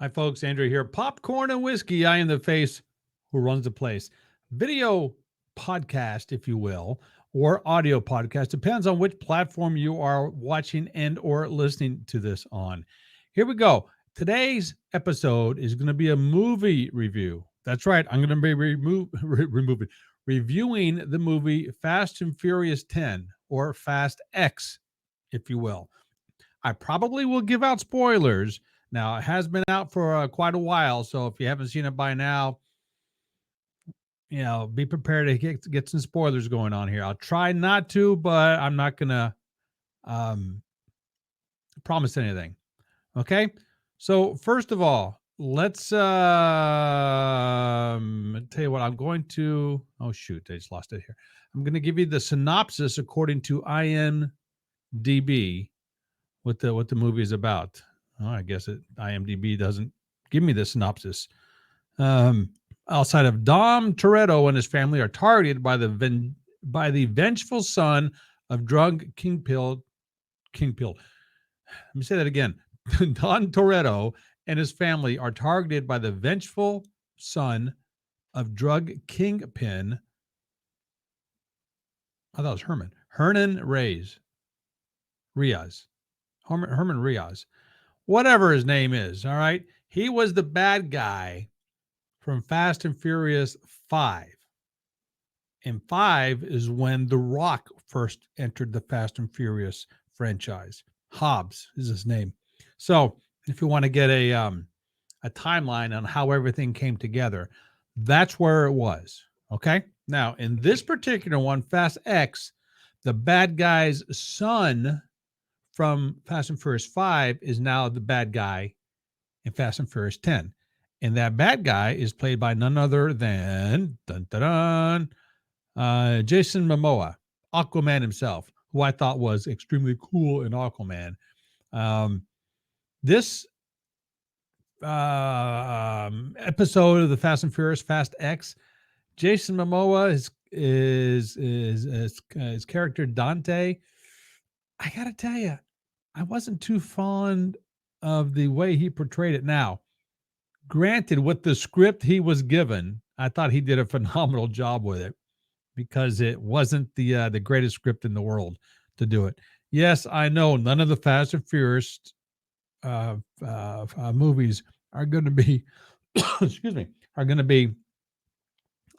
Hi, folks. Andrew here. Popcorn and whiskey. I am the face who runs the place. Video podcast, if you will, or audio podcast, depends on which platform you are watching and or listening to this on. Here we go. Today's episode is going to be a movie review. That's right. I'm going to be reviewing the movie Fast and Furious 10, or Fast X, if you will. I probably will give out spoilers. Now, it has been out for quite a while, so if you haven't seen it by now, be prepared to get some spoilers going on here. I'll try not to, but I'm not going to promise anything. Okay? So, first of all, let's tell you what I'm going to. Oh, shoot. I just lost it here. I'm going to give you the synopsis according to IMDb, what the movie is about. Oh, I guess IMDb doesn't give me the synopsis. Outside of Dom Toretto and his family are targeted by the vengeful son of drug kingpin. Let me say that again. Don Toretto and his family are targeted by the vengeful son of drug kingpin. I thought it was Hernan Reyes. Herman Riaz. Whatever his name is, all right? He was the bad guy from Fast and Furious 5. And 5 is when The Rock first entered the Fast and Furious franchise. Hobbs is his name. So if you want to get a timeline on how everything came together, that's where it was, okay? Now, in this particular one, Fast X, the bad guy's son from Fast and Furious 5 is now the bad guy in Fast and Furious 10. And that bad guy is played by none other than Jason Momoa, Aquaman himself, who I thought was extremely cool in Aquaman. This episode of the Fast and Furious Fast X, Jason Momoa is his character Dante. I gotta tell you, I wasn't too fond of the way he portrayed it. Now, granted, with the script he was given, I thought he did a phenomenal job with it because it wasn't the greatest script in the world to do it. Yes, I know none of the Fast and Furious movies are going to be, excuse me, are going to be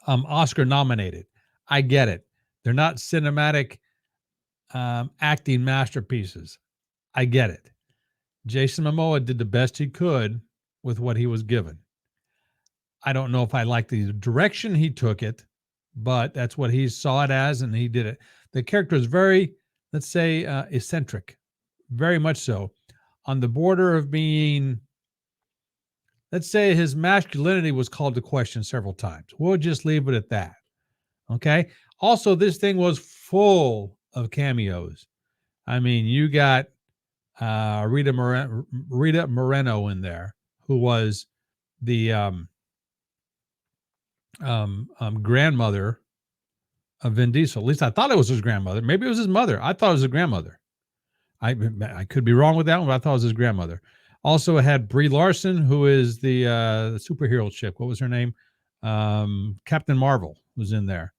Oscar nominated. I get it. They're not cinematic acting masterpieces. I get it. Jason Momoa did the best he could with what he was given. I don't know if I like the direction he took it, but that's what he saw it as, and he did it. The character is very, let's say, eccentric, very much so, on the border of being, let's say his masculinity was called to question several times. We'll just leave it at that. Okay. Also, this thing was full of cameos. I mean, you got Rita Moreno in there, who was the grandmother of Vin Diesel. At least I thought it was his grandmother. Maybe it was his mother. I thought it was his grandmother. I could be wrong with that one, but I thought it was his grandmother. Also, it had Brie Larson, who is the superhero chick. What was her name? Captain Marvel was in there.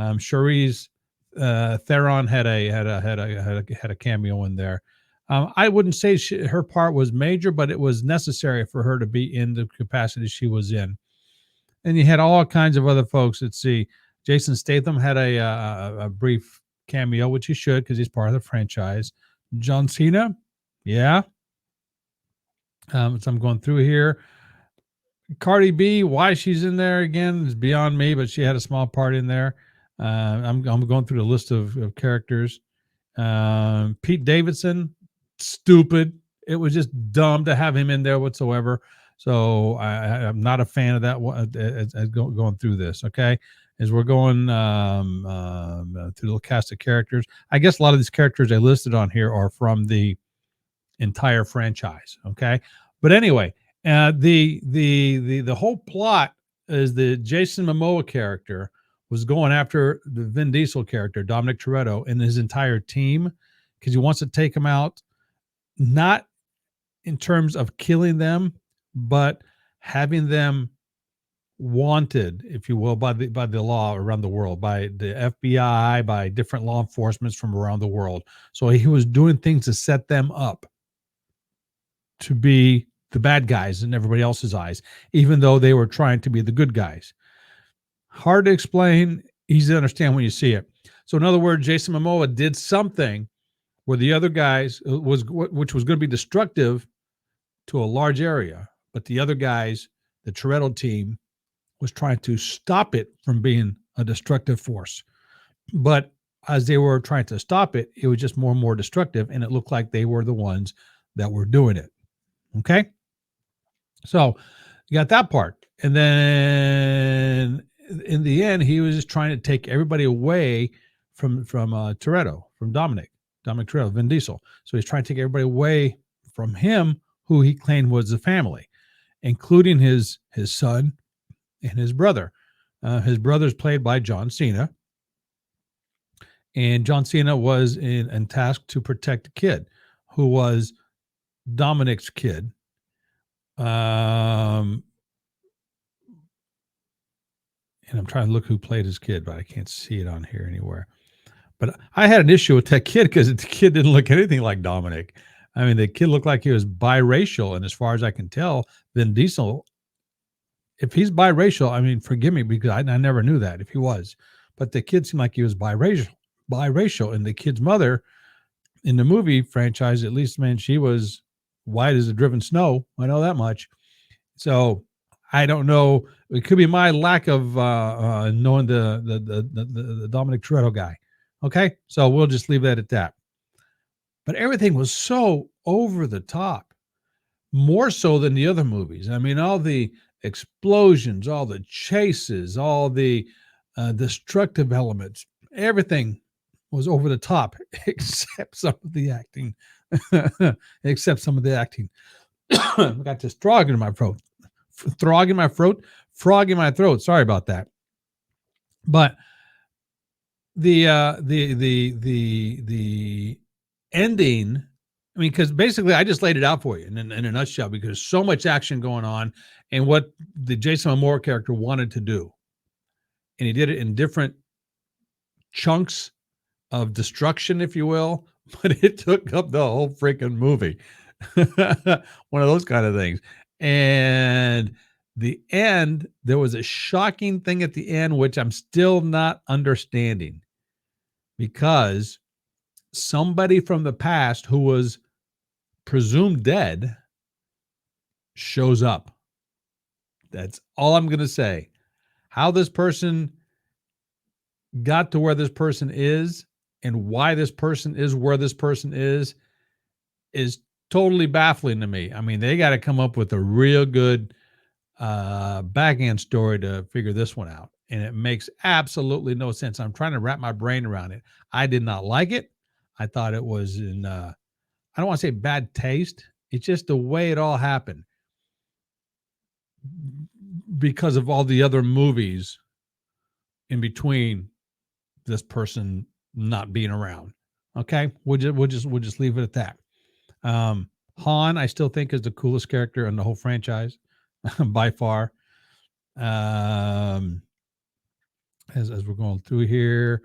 Charlize Theron had a cameo in there. I wouldn't say her part was major, but it was necessary for her to be in the capacity she was in. And you had all kinds of other folks. Let's see. Jason Statham had a brief cameo, which he should because he's part of the franchise. John Cena, yeah. So I'm going through here. Cardi B, why she's in there again is beyond me, but she had a small part in there. I'm going through the list of characters. Pete Davidson, stupid. It was just dumb to have him in there whatsoever. So I'm not a fan of that as going through this, okay? As we're going through the cast of characters. I guess a lot of these characters I listed on here are from the entire franchise, okay? But anyway, the whole plot is the Jason Momoa character was going after the Vin Diesel character, Dominic Toretto, and his entire team because he wants to take them out, not in terms of killing them, but having them wanted, if you will, by the law around the world, by the FBI, by different law enforcements from around the world. So he was doing things to set them up to be the bad guys in everybody else's eyes, even though they were trying to be the good guys. Hard to explain, easy to understand when you see it. So in other words, Jason Momoa did something where the other guys which was going to be destructive to a large area, but the other guys, the Toretto team, was trying to stop it from being a destructive force. But as they were trying to stop it, it was just more and more destructive, and it looked like they were the ones that were doing it. Okay? So you got that part. And then in the end, he was just trying to take everybody away from Toretto, from Dominic Toretto, Vin Diesel. So he's trying to take everybody away from him, who he claimed was the family, including his son and his brother. His brother's played by John Cena, and John Cena was in task to protect the kid, who was Dominic's kid. And I'm trying to look who played his kid, but I can't see it on here anywhere. But I had an issue with that kid because the kid didn't look anything like Dominic. I mean, the kid looked like he was biracial, and as far as I can tell, Vin Diesel, if he's biracial, I mean, forgive me because I never knew that if he was, but the kid seemed like he was biracial, and the kid's mother in the movie franchise, at least, man, she was white as the driven snow. I know that much. So I don't know. It could be my lack of knowing the Dominic Toretto guy. Okay, so we'll just leave that at that. But everything was so over the top, more so than the other movies. I mean, all the explosions, all the chases, all the destructive elements, everything was over the top, except some of the acting. Except some of the acting. I got this frog in my throat. Frog in my throat. Sorry about that. But the ending, I mean, because basically I just laid it out for you in a nutshell, because so much action going on and what the Jason Momoa character wanted to do. And he did it in different chunks of destruction, if you will, but it took up the whole freaking movie. One of those kind of things. And the end, there was a shocking thing at the end, which I'm still not understanding, because somebody from the past who was presumed dead shows up. That's all I'm going to say. How this person got to where this person is and why this person is where this person is totally baffling to me. I mean, they got to come up with a real good back-end story to figure this one out. And it makes absolutely no sense. I'm trying to wrap my brain around it. I did not like it. I thought it was in, I don't want to say bad taste. It's just the way it all happened because of all the other movies in between this person not being around. Okay. We'll just leave it at that. Han, I still think, is the coolest character in the whole franchise by far. As we're going through here,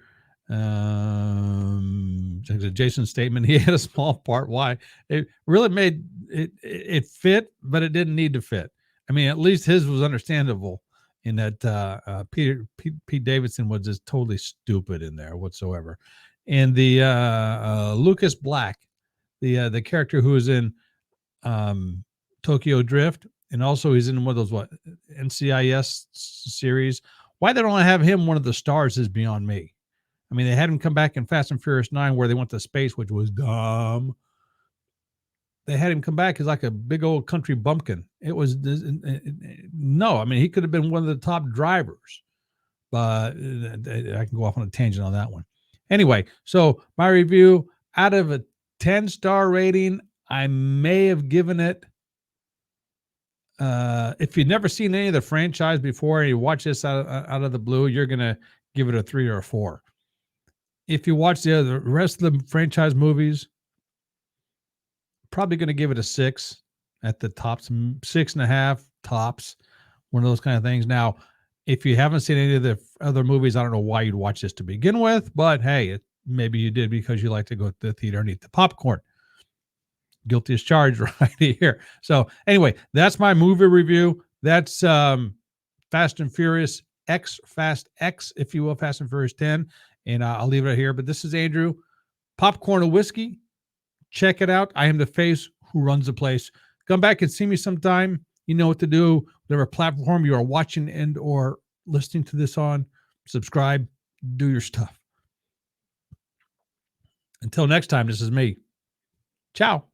Jason's statement, he had a small part. Why? It really made it fit, but it didn't need to fit. I mean, at least his was understandable in that Pete Davidson was just totally stupid in there whatsoever. And the Lucas Black, the character who is in Tokyo Drift, and also he's in one of those NCIS series. Why they don't have him one of the stars is beyond me. I mean, they had him come back in Fast and Furious 9 where they went to space, which was dumb. They had him come back as like a big old country bumpkin. It was no. I mean, he could have been one of the top drivers, but I can go off on a tangent on that one. Anyway, so my review, out of a 10-star rating, I may have given it. If you've never seen any of the franchise before and you watch this out of the blue, you're gonna give it a 3 or a 4. If you watch the rest of the franchise movies, probably going to give it a 6. at the tops, 6.5 tops, one of those kind of things. Now, if you haven't seen any of the other movies, I don't know why you'd watch this to begin with, but hey, maybe you did because you like to go to the theater and eat the popcorn. Guilty as charged right here. So anyway, that's my movie review. That's Fast and Furious X, Fast X, if you will, Fast and Furious 10. And I'll leave it right here. But this is Andrew, Popcorn and Whiskey. Check it out. I am the face who runs the place. Come back and see me sometime. You know what to do. Whatever platform you are watching and or listening to this on, subscribe, do your stuff. Until next time, this is me. Ciao.